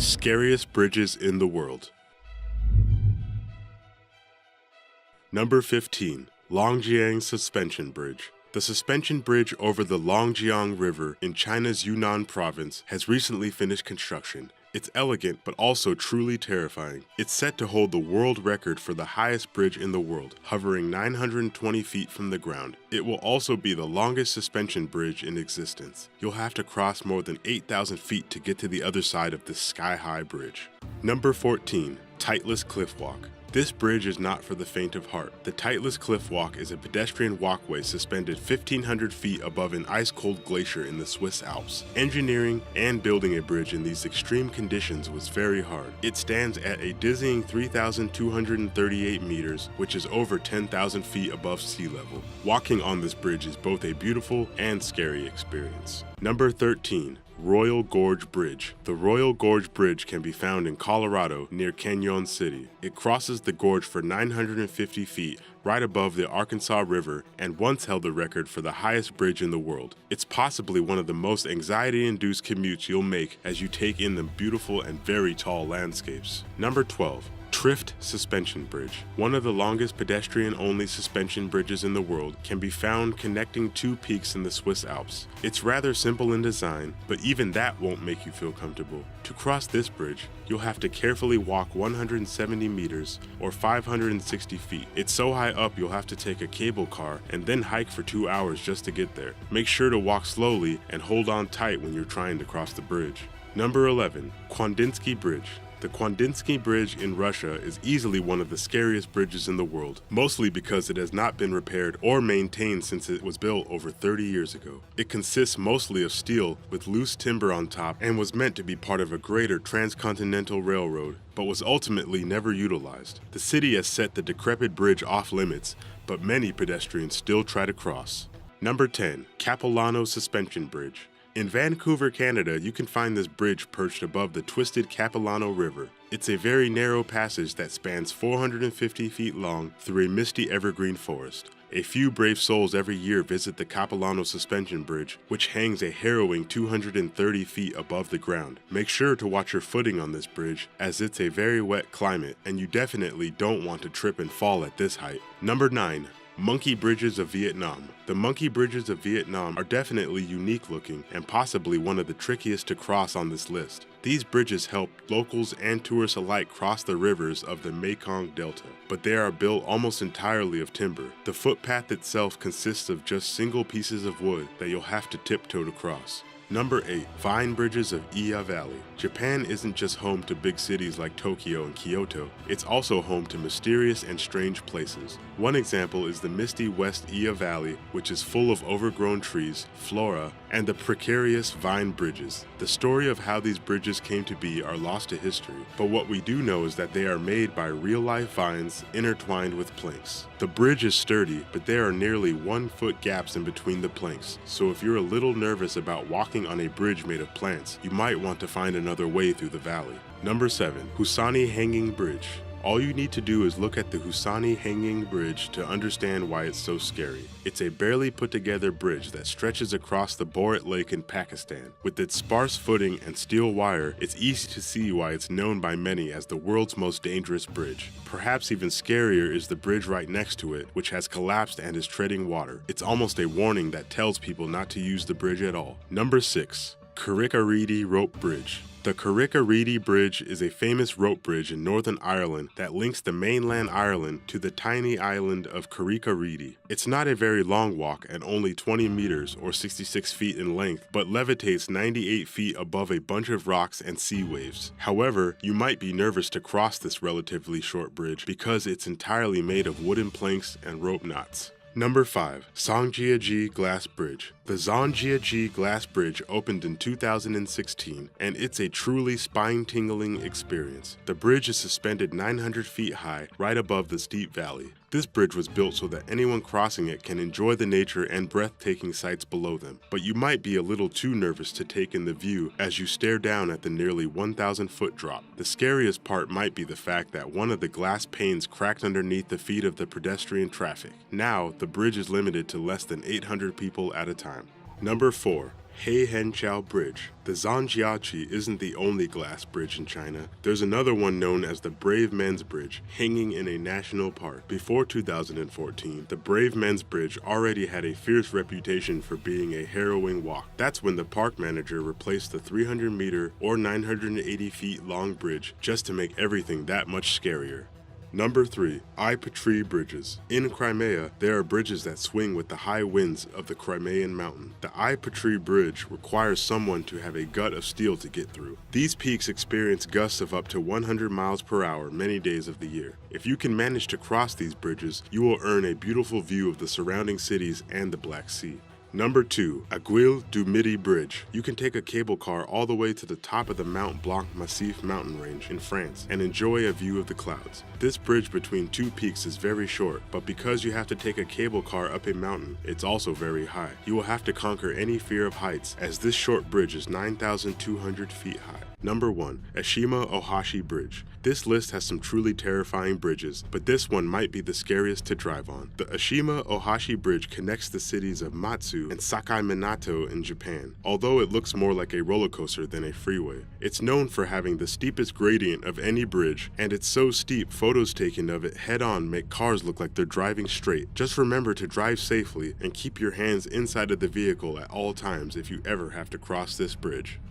Scariest bridges in the world. Number 15. Longjiang Suspension Bridge. The suspension bridge over the Longjiang River in China's Yunnan province has recently finished construction. It's elegant but also truly terrifying. It's set to hold the world record for the highest bridge in the world, hovering 920 feet from the ground. It will also be the longest suspension bridge in existence. You'll have to cross more than 8,000 feet to get to the other side of this sky-high bridge. Number 14. Tightless Cliff Walk. This bridge is not for the faint of heart. The Tightless Cliff Walk is a pedestrian walkway suspended 1,500 feet above an ice-cold glacier in the Swiss Alps. Engineering and building a bridge in these extreme conditions was very hard. It stands at a dizzying 3,238 meters, which is over 10,000 feet above sea level. Walking on this bridge is both a beautiful and scary experience. Number 13. Royal Gorge Bridge. The Royal Gorge Bridge can be found in Colorado near Cañon City. It crosses the gorge for 950 feet right above the Arkansas River and once held the record for the highest bridge in the world. It's possibly one of the most anxiety-induced commutes you'll make as you take in the beautiful and very tall landscapes. Number 12. Trift Suspension Bridge. One of the longest pedestrian-only suspension bridges in the world can be found connecting two peaks in the Swiss Alps. It's rather simple in design, but even that won't make you feel comfortable. To cross this bridge, you'll have to carefully walk 170 meters or 560 feet. It's so high up you'll have to take a cable car and then hike for 2 hours just to get there. Make sure to walk slowly and hold on tight when you're trying to cross the bridge. Number 11. Kwandinsky Bridge. The Kwandinsky Bridge in Russia is easily one of the scariest bridges in the world, mostly because it has not been repaired or maintained since it was built over 30 years ago. It consists mostly of steel with loose timber on top and was meant to be part of a greater transcontinental railroad, but was ultimately never utilized. The city has set the decrepit bridge off limits, but many pedestrians still try to cross. Number 10. Capilano Suspension Bridge. In Vancouver, Canada, you can find this bridge perched above the twisted Capilano River. It's a very narrow passage that spans 450 feet long through a misty evergreen forest. A few brave souls every year visit the Capilano Suspension Bridge, which hangs a harrowing 230 feet above the ground. Make sure to watch your footing on this bridge, as it's a very wet climate, and you definitely don't want to trip and fall at this height. Number 9. Monkey Bridges of Vietnam. The monkey bridges of Vietnam are definitely unique looking and possibly one of the trickiest to cross on this list. These bridges help locals and tourists alike cross the rivers of the Mekong Delta, but they are built almost entirely of timber. The footpath itself consists of just single pieces of wood that you'll have to tiptoe to cross. Number 8. Vine Bridges of Iya Valley. Japan isn't just home to big cities like Tokyo and Kyoto, it's also home to mysterious and strange places. One example is the misty West Iya Valley, which is full of overgrown trees, flora, and the precarious vine bridges. The story of how these bridges came to be are lost to history, but what we do know is that they are made by real-life vines intertwined with planks. The bridge is sturdy, but there are nearly 1-foot gaps in between the planks, so if you're a little nervous about walking on a bridge made of plants, you might want to find another way through the valley. Number 7. Hussaini Hanging Bridge. All you need to do is look at the Hussaini Hanging Bridge to understand why it's so scary. It's a barely put together bridge that stretches across the Borat Lake in Pakistan. With its sparse footing and steel wire, it's easy to see why it's known by many as the world's most dangerous bridge. Perhaps even scarier is the bridge right next to it, which has collapsed and is treading water. It's almost a warning that tells people not to use the bridge at all. Number 6. Kirrikaridi Rope Bridge. The Kirrikaridi Bridge is a famous rope bridge in Northern Ireland that links the mainland Ireland to the tiny island of Kirrikaridi. It's not a very long walk and only 20 meters or 66 feet in length, but levitates 98 feet above a bunch of rocks and sea waves. However, you might be nervous to cross this relatively short bridge because it's entirely made of wooden planks and rope knots. Number 5. Zhangjiajie Glass Bridge. The Zhangjiajie Glass Bridge opened in 2016, and it's a truly spine-tingling experience. The bridge is suspended 900 feet high, right above the steep valley. This bridge was built so that anyone crossing it can enjoy the nature and breathtaking sights below them, but you might be a little too nervous to take in the view as you stare down at the nearly 1,000-foot drop. The scariest part might be the fact that one of the glass panes cracked underneath the feet of the pedestrian traffic. Now, the bridge is limited to less than 800 people at a time. Number 4. Heihenqiao Bridge. The Zhangjiaqi isn't the only glass bridge in China. There's another one known as the Brave Men's Bridge, hanging in a national park. Before 2014, the Brave Men's Bridge already had a fierce reputation for being a harrowing walk. That's when the park manager replaced the 300-meter or 980 feet long bridge just to make everything that much scarier. Number 3. Eye-Patrie Bridges. In Crimea, there are bridges that swing with the high winds of the Crimean mountain. The Eye-Patrie Bridge requires someone to have a gut of steel to get through. These peaks experience gusts of up to 100 miles per hour many days of the year. If you can manage to cross these bridges, you will earn a beautiful view of the surrounding cities and the Black Sea. Number 2. Aiguille du Midi Bridge. You can take a cable car all the way to the top of the Mont Blanc Massif mountain range in France and enjoy a view of the clouds. This bridge between two peaks is very short, but because you have to take a cable car up a mountain, it's also very high. You will have to conquer any fear of heights, as this short bridge is 9,200 feet high. Number 1. Ashima Ohashi Bridge. This list has some truly terrifying bridges, but this one might be the scariest to drive on. The Ashima Ohashi Bridge connects the cities of Matsu and Sakai Minato in Japan, although it looks more like a roller coaster than a freeway. It's known for having the steepest gradient of any bridge, and it's so steep photos taken of it head-on make cars look like they're driving straight. Just remember to drive safely and keep your hands inside of the vehicle at all times if you ever have to cross this bridge.